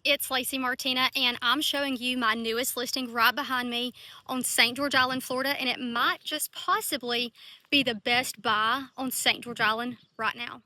It's Lacey Martina, and I'm showing you my newest listing right behind me on St. George Island, Florida, and it might just possibly be the best buy on St. George Island right now.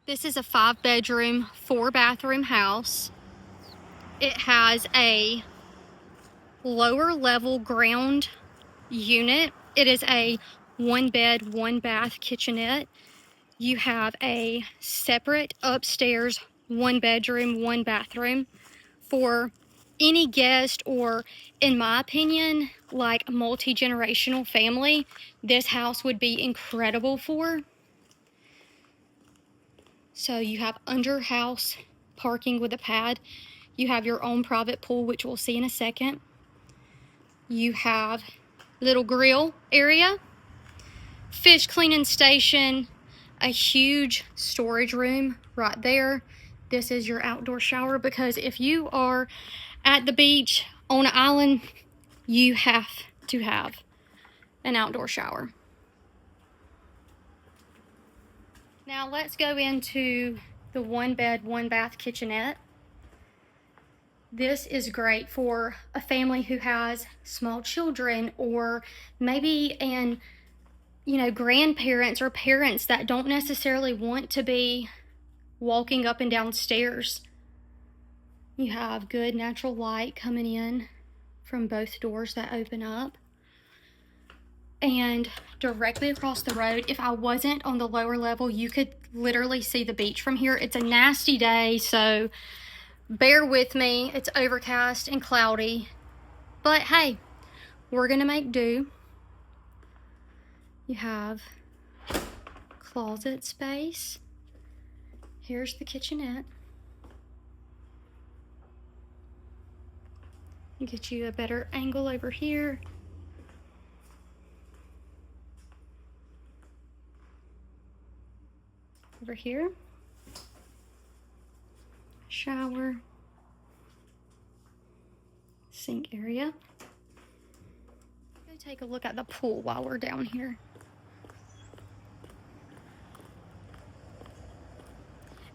This is a 5-bedroom, 4-bathroom house. It has a lower level ground unit. It is a 1-bed, 1-bath kitchenette. You have a separate upstairs 1-bedroom, 1-bathroom for any guest, or in my opinion, like multi-generational family. This house would be incredible for. So you have under house parking with a pad. You have your own private pool, which we'll see in a second. You have little grill area, fish cleaning station, a huge storage room right there. This is your outdoor shower, because if you are at the beach on an island, you have to have an outdoor shower. Now let's go into the 1-bed, 1-bath kitchenette. This is great for a family who has small children, or maybe grandparents or parents that don't necessarily want to be walking up and down stairs. You have good natural light coming in from both doors that open up. And directly across the road, if I wasn't on the lower level, you could literally see the beach from here. It's a nasty day, so bear with me. It's overcast and cloudy, but hey, we're gonna make do. You have closet space. Here's the kitchenette. Get you a better angle over here. Over here, shower, sink area. Go take a look at the pool while we're down here.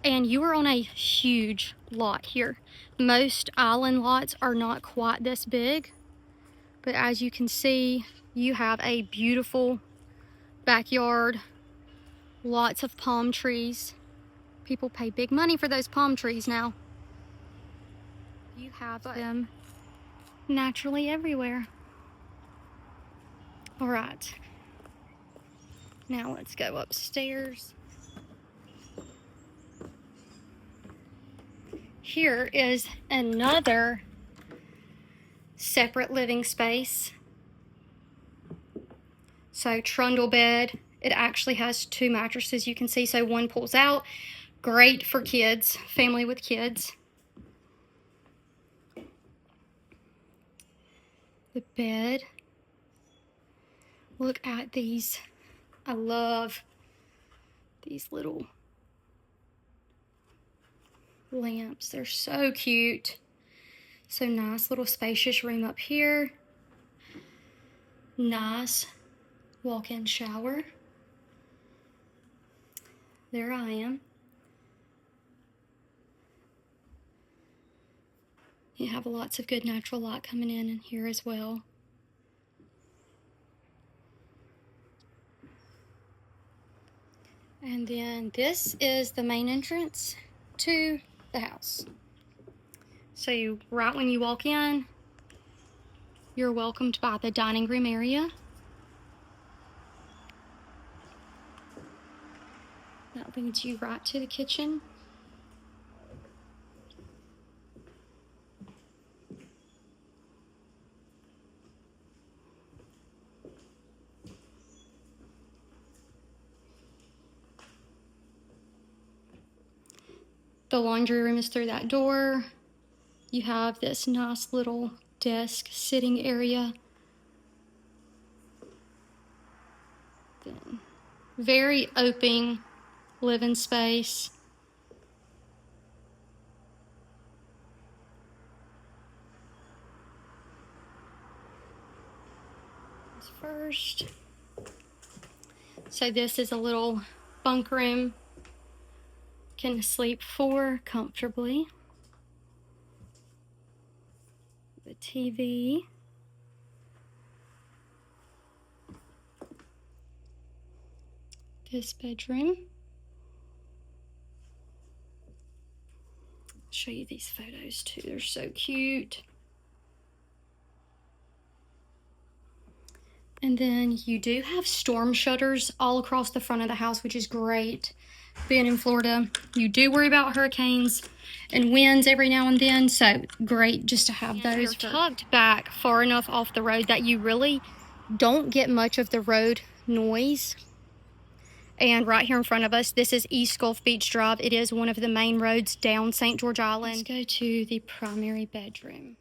And you are on a huge lot here. Most island lots are not quite this big, but as you can see, you have a beautiful backyard, lots of palm trees. People pay big money for those palm trees now. You have them naturally everywhere. All right, now let's go upstairs. Here is another separate living space. So trundle bed. It actually has 2 mattresses, you can see, so one pulls out. Great for kids, family with kids. The bed. Look at these. I love these little lamps. They're so cute. So nice little spacious room up here. Nice walk-in shower. There I am. You have lots of good natural light coming in here as well. And then this is the main entrance to the house. So right when you walk in, you're welcomed by the dining room area. That leads you right to the kitchen. The laundry room is through that door. You have this nice little desk sitting area. Then very open living space. First, so this is a little bunk room. Can sleep 4 comfortably. The TV. This bedroom. I'll show you these photos too. They're so cute. And then you do have storm shutters all across the front of the house, which is great. Being in Florida, you do worry about hurricanes and winds every now and then, so great just to have those. They're tucked back far enough off the road that you really don't get much of the road noise. And right here in front of us, this is East Gulf Beach Drive. It is one of the main roads down St. George Island. Let's go to the primary bedroom.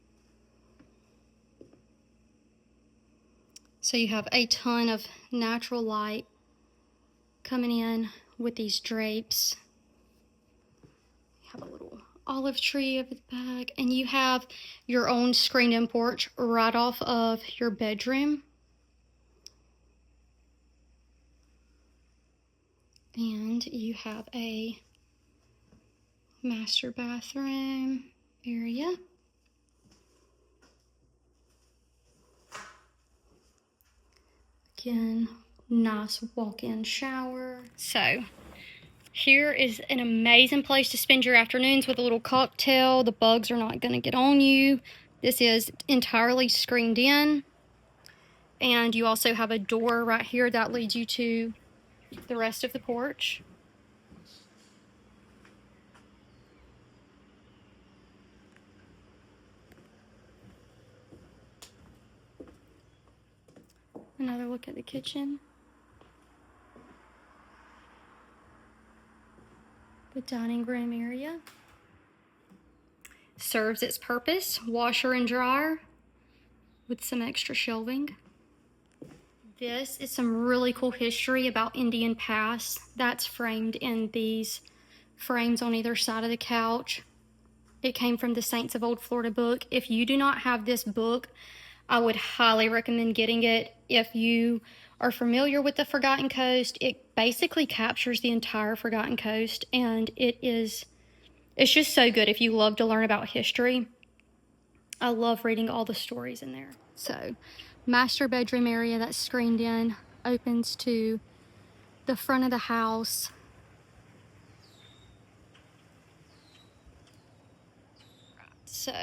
So you have a ton of natural light coming in with these drapes. You have a little olive tree over the back, and you have your own screened-in porch right off of your bedroom. And you have a master bathroom area. Again, nice walk-in shower. So here is an amazing place to spend your afternoons with a little cocktail. The bugs are not going to get on you. This is entirely screened in. And you also have a door right here that leads you to the rest of the porch. Another look at the kitchen. The dining room area. Serves its purpose, washer and dryer with some extra shelving. This is some really cool history about Indian Pass that's framed in these frames on either side of the couch. It came from the Saints of Old Florida book. If you do not have this book, I would highly recommend getting it. If you are familiar with the Forgotten Coast, it basically captures the entire Forgotten Coast, and it's just so good if you love to learn about history. I love reading all the stories in there. So, master bedroom area that's screened in opens to the front of the house. So,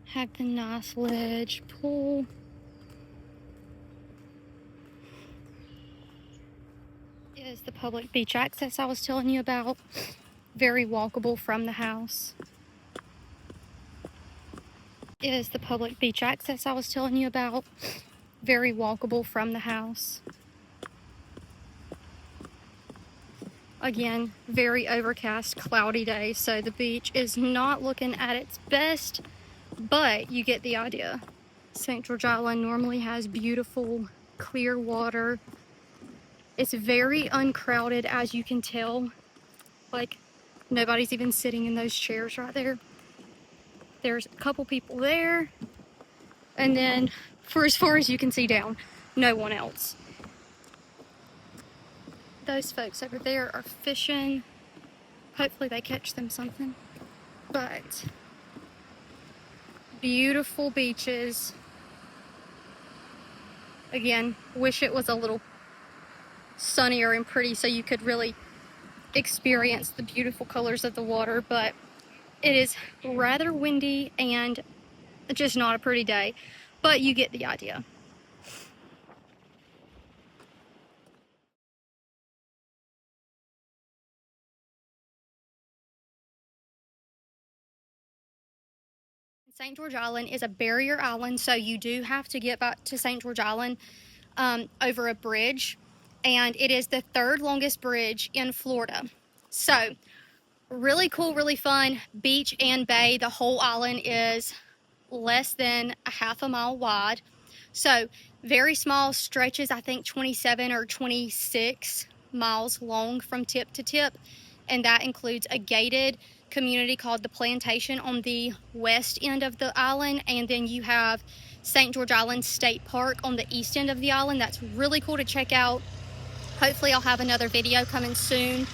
have the nice ledge pool. Is the public beach access I was telling you about. Very walkable from the house. Is the public beach access I was telling you about. Very walkable from the house. Again, very overcast, cloudy day, so the beach is not looking at its best, but you get the idea. St. George Island normally has beautiful, clear water. It's very uncrowded, as you can tell. Like, nobody's even sitting in those chairs right there. There's a couple people there, and then for as far as you can see down, no one else. Those folks over there are fishing. Hopefully they catch them something. But beautiful beaches. Again, wish it was a little sunnier and pretty so you could really experience the beautiful colors of the water, but it is rather windy and just not a pretty day, but you get the idea. St. George Island is a barrier island, so you do have to get back to St. George Island over a bridge, and it is the third longest bridge in Florida. So Really cool, really fun beach and bay. The whole island is less than a half a mile wide. So very small stretches, I think 27 or 26 miles long from tip to tip. And that includes a gated community called the Plantation on the west end of the island. And then you have St. George Island State Park on the east end of the island. That's really cool to check out. Hopefully I'll have another video coming soon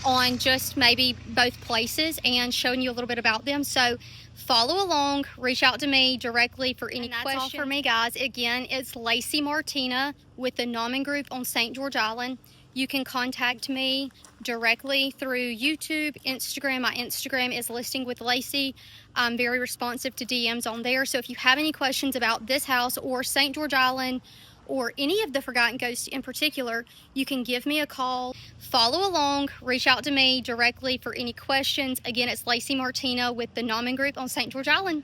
on just maybe both places and showing you a little bit about them. So follow along, reach out to me directly for any questions. That's all for me, guys. Again, it's Lacey Martina with the Nauman Group on St. George Island. You can contact me directly through YouTube, Instagram. My Instagram is Listing with Lacey. I'm very responsive to DMs on there. So if you have any questions about this house or St. George Island or any of the Forgotten Ghosts in particular, you can give me a call. Follow along, reach out to me directly for any questions. Again, it's Lacey Martina with the Nauman Group on St. George Island.